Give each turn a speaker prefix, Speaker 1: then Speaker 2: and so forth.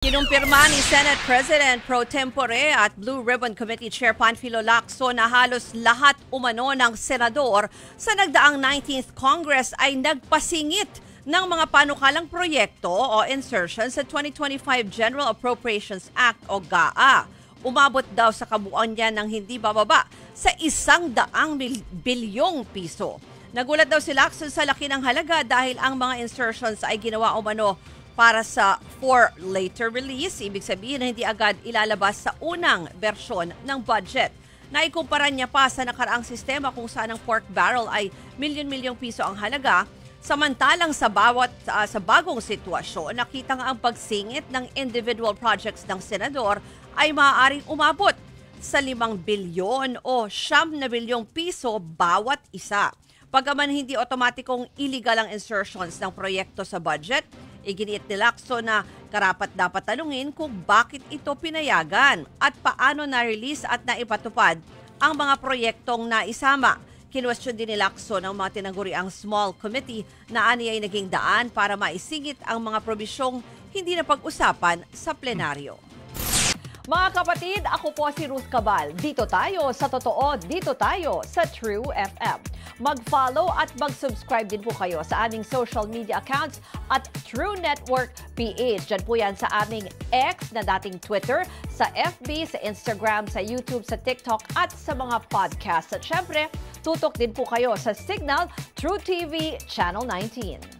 Speaker 1: Kinumpirma ni Senate President Pro Tempore at Blue Ribbon Committee Chair Panfilo Lacson na halos lahat umano ng senador sa nagdaang 19th Congress ay nagpasingit ng mga panukalang proyekto o insertions sa 2025 General Appropriations Act o GAA. Umabot daw sa kabuuan niya ng hindi bababa sa 100 bilyong piso. Nagulat daw si Lacson sa laki ng halaga dahil ang mga insertions ay ginawa umano para sa for later release, ibig sabihin na hindi agad ilalabas sa unang bersyon ng budget. Naikumpara niya pa sa nakaraang sistema kung saan ang pork barrel ay milyon-milyong piso ang halaga, samantalang sa bagong sitwasyon, nakita nga ang pagsingit ng individual projects ng senador ay maaaring umabot sa 5 bilyon o 9 bilyong piso bawat isa. Pagkaman hindi otomatikong illegal ang insertions ng proyekto sa budget, iginiit ni Lacson na karapat dapat tanungin kung bakit ito pinayagan at paano na-release at naipatupad ang mga proyektong naisama. Kinwestiyon din ni Lacson ang mga tinaguriang small committee na ani ay naging daan para maisingit ang mga probisyong hindi na pag-usapan sa plenaryo.
Speaker 2: Mga kapatid, ako po si Ruth Cabal. Dito tayo sa totoo, dito tayo sa True FM. Mag-follow at mag-subscribe din po kayo sa aming social media accounts at True Network PH. Diyan po yan sa aming X na dating Twitter, sa FB, sa Instagram, sa YouTube, sa TikTok at sa mga podcasts. At syempre, tutok din po kayo sa Signal True TV Channel 19.